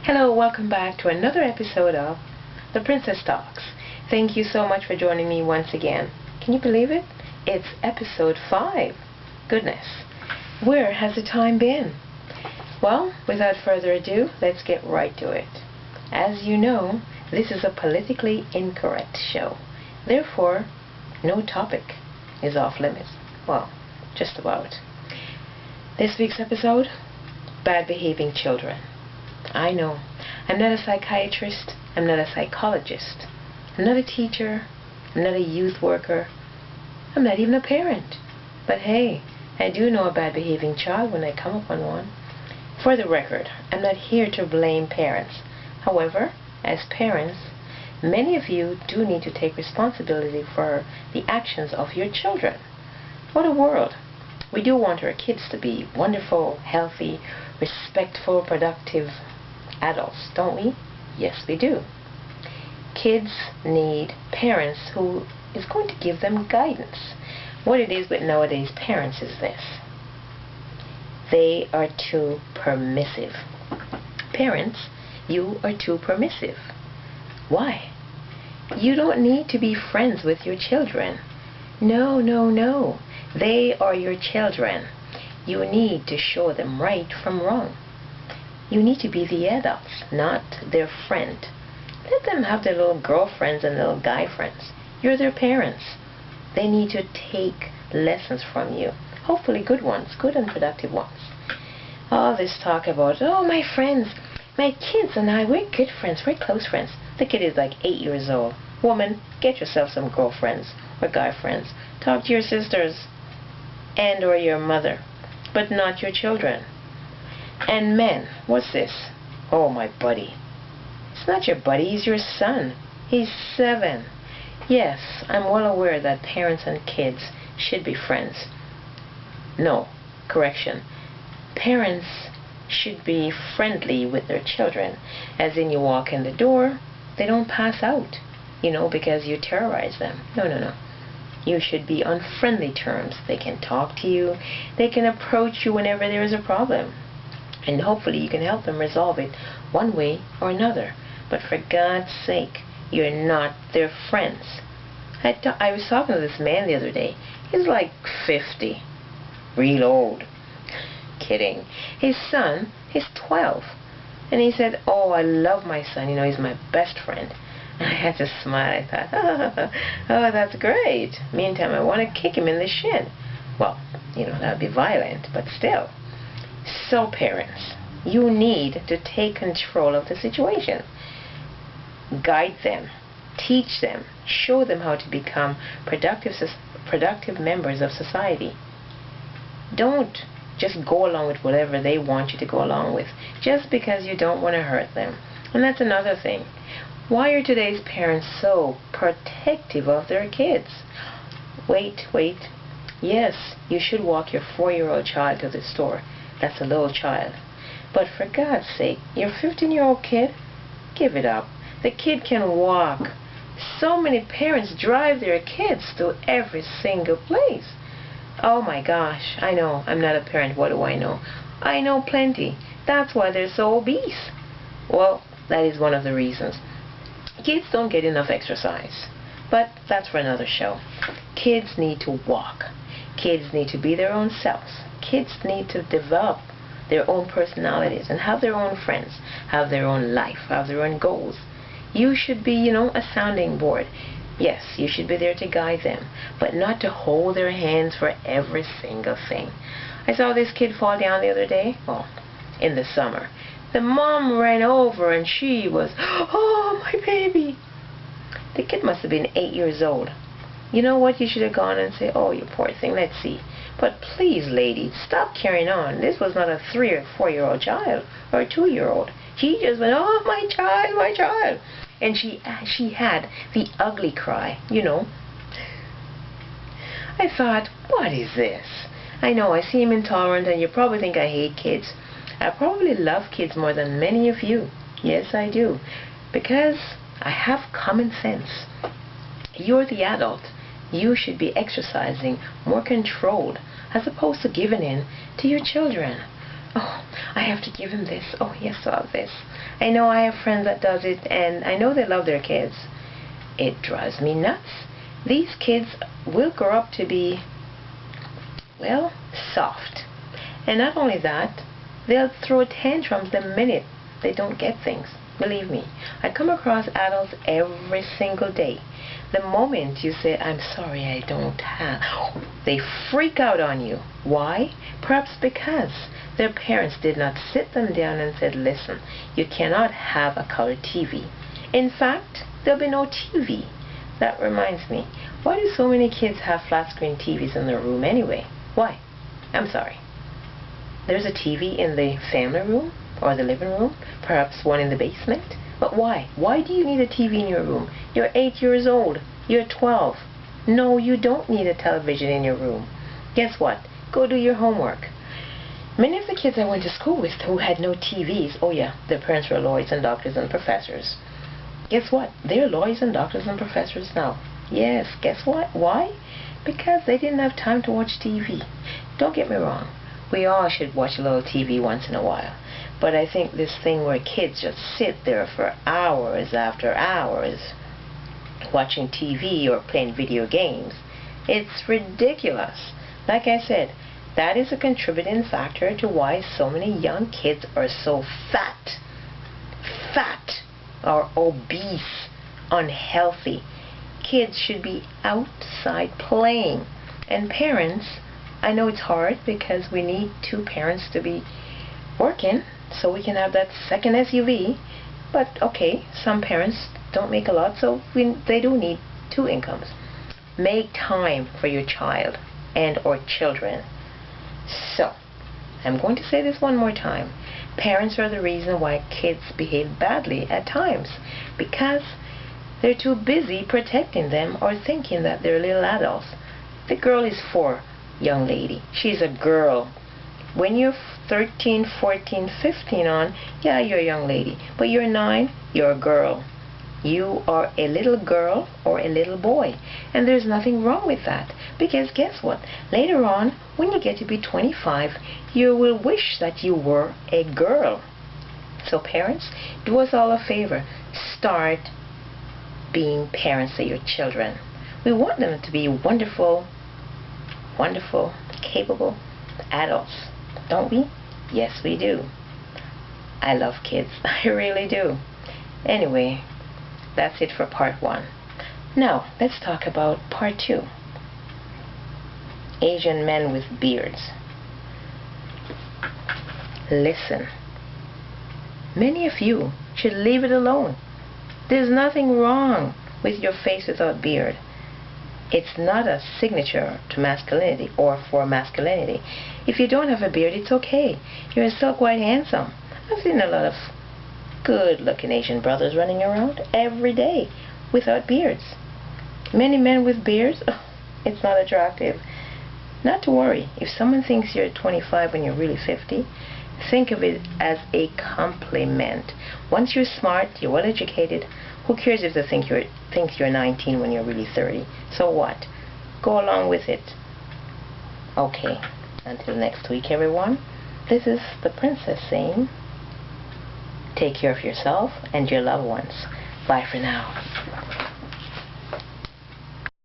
Hello, welcome back to another episode of The Princess Talks. Thank you so much for joining me once again. Can you believe it? It's episode 5. Goodness, where has the time been? Well, without further ado, let's get right to it. As you know, this is a politically incorrect show. Therefore, no topic is off limits. Well, just about. This week's episode, bad behaving children. I know, I'm not a psychiatrist, I'm not a psychologist, I'm not a teacher, I'm not a youth worker, I'm not even a parent. But hey, I do know a bad behaving child when I come upon one. For the record, I'm not here to blame parents. However, as parents, many of you do need to take responsibility for the actions of your children. What a world! We do want our kids to be wonderful, healthy, respectful, productive adults, don't we? Yes, we do. Kids need parents who is going to give them guidance. What it is with nowadays parents is this: they are too permissive. Parents, you are too permissive. Why? You don't need to be friends with your children. No, no, no. They are your children. You need to show them right from wrong. You need to be the adults, not their friend. Let them have their little girlfriends and little guy friends. You're their parents. They need to take lessons from you. Hopefully good ones, good and productive ones. All this talk about, oh, my friends, my kids and I, we're good friends, we're close friends. The kid is like 8 years old. Woman, get yourself some girlfriends or guy friends. Talk to your sisters and or your mother, but not your children. And men, what's this? Oh, my buddy. It's not your buddy, he's your son. He's 7. Yes, I'm well aware that parents and kids should be friends. No, correction. Parents should be friendly with their children. As in, you walk in the door, they don't pass out, because you terrorize them. No, no, no. You should be on friendly terms. They can talk to you. They can approach you whenever there is a problem. And hopefully you can help them resolve it one way or another. But for God's sake, you're not their friends. I was talking to this man the other day. He's like 50. Real old. Kidding. His son is 12. And he said, oh, I love my son. He's my best friend. And I had to smile. I thought, oh, that's great. Meantime, I want to kick him in the shin. Well, that would be violent, but still. So parents, you need to take control of the situation. Guide them, teach them, show them how to become productive members of society. Don't just go along with whatever they want you to go along with, just because you don't want to hurt them. And that's another thing. Why are today's parents so protective of their kids? Wait. Yes, you should walk your 4-year-old child to the store. That's a little child. But for God's sake, your 15-year-old kid, give it up. The kid can walk. So many parents drive their kids to every single place. Oh my gosh, I know, I'm not a parent, what do I know? I know plenty. That's why they're so obese. Well, that is one of the reasons. Kids don't get enough exercise. But that's for another show. Kids need to walk. Kids need to be their own selves. Kids need to develop their own personalities and have their own friends, have their own life, have their own goals. You should be, a sounding board. Yes, you should be there to guide them, but not to hold their hands for every single thing. I saw this kid fall down the other day, in the summer. The mom ran over and she was, oh, my baby. The kid must have been 8 years old. You know what? You should have gone and say, oh, you poor thing, let's see. But please, lady, stop carrying on. This was not a 3 or 4-year-old child or a 2-year-old. She just went, oh, my child, my child. And she had the ugly cry, I thought, what is this? I know, I seem intolerant, and you probably think I hate kids. I probably love kids more than many of you. Yes, I do. Because I have common sense. You're the adult. You should be exercising more controlled as opposed to giving in to your children. Oh, I have to give him this. Oh, he has to have this. I know I have friends that does it, and I know they love their kids. It drives me nuts. These kids will grow up to be, well, soft. And not only that, they'll throw tantrums the minute they don't get things. Believe me, I come across adults every single day. The moment you say, I'm sorry, I don't have, they freak out on you. Why? Perhaps because their parents did not sit them down and said, listen, you cannot have a color TV. In fact, there'll be no TV. That reminds me, why do so many kids have flat screen TVs in their room anyway? Why? I'm sorry. There's a TV in the family room or the living room, perhaps one in the basement. But why? Why do you need a TV in your room? You're 8 years old. You're 12. No, you don't need a television in your room. Guess what? Go do your homework. Many of the kids I went to school with who had no TVs, oh yeah, their parents were lawyers and doctors and professors. Guess what? They're lawyers and doctors and professors now. Yes, guess what? Why? Because they didn't have time to watch TV. Don't get me wrong. We all should watch a little TV once in a while. But I think this thing where kids just sit there for hours after hours watching TV or playing video games, it's ridiculous. Like I said, that is a contributing factor to why so many young kids are so fat or obese, unhealthy. Kids should be outside playing. And parents, I know it's hard because we need two parents to be working so we can have that second SUV. But okay, some parents don't make a lot, so they do need two incomes. Make time for your child and or children. So, I'm going to say this one more time. Parents are the reason why kids behave badly at times, because they're too busy protecting them or thinking that they're little adults. The girl is 4, young lady. She's a girl. When you're 13, 14, 15 on, yeah, you're a young lady. But you're 9, you're a girl. You are a little girl or a little boy. And there's nothing wrong with that. Because guess what? Later on, when you get to be 25, you will wish that you were a girl. So parents, do us all a favor. Start being parents to your children. We want them to be wonderful, capable adults. Don't we? Yes, we do. I love kids. I really do. Anyway, that's it for part 1. Now, let's talk about part 2. Asian men with beards. Listen. Many of you should leave it alone. There's nothing wrong with your face without beard. It's not a signature to masculinity or for masculinity. If you don't have a beard, it's okay. You're still quite handsome. I've seen a lot of good-looking Asian brothers running around every day without beards. Many men with beards, it's not attractive. Not to worry. If someone thinks you're 25 when you're really 50, think of it as a compliment. Once you're smart, you're well educated, who cares if they think you're 19 when you're really 30? So what? Go along with it. Okay. Until next week, everyone. This is the princess saying, take care of yourself and your loved ones. Bye for now.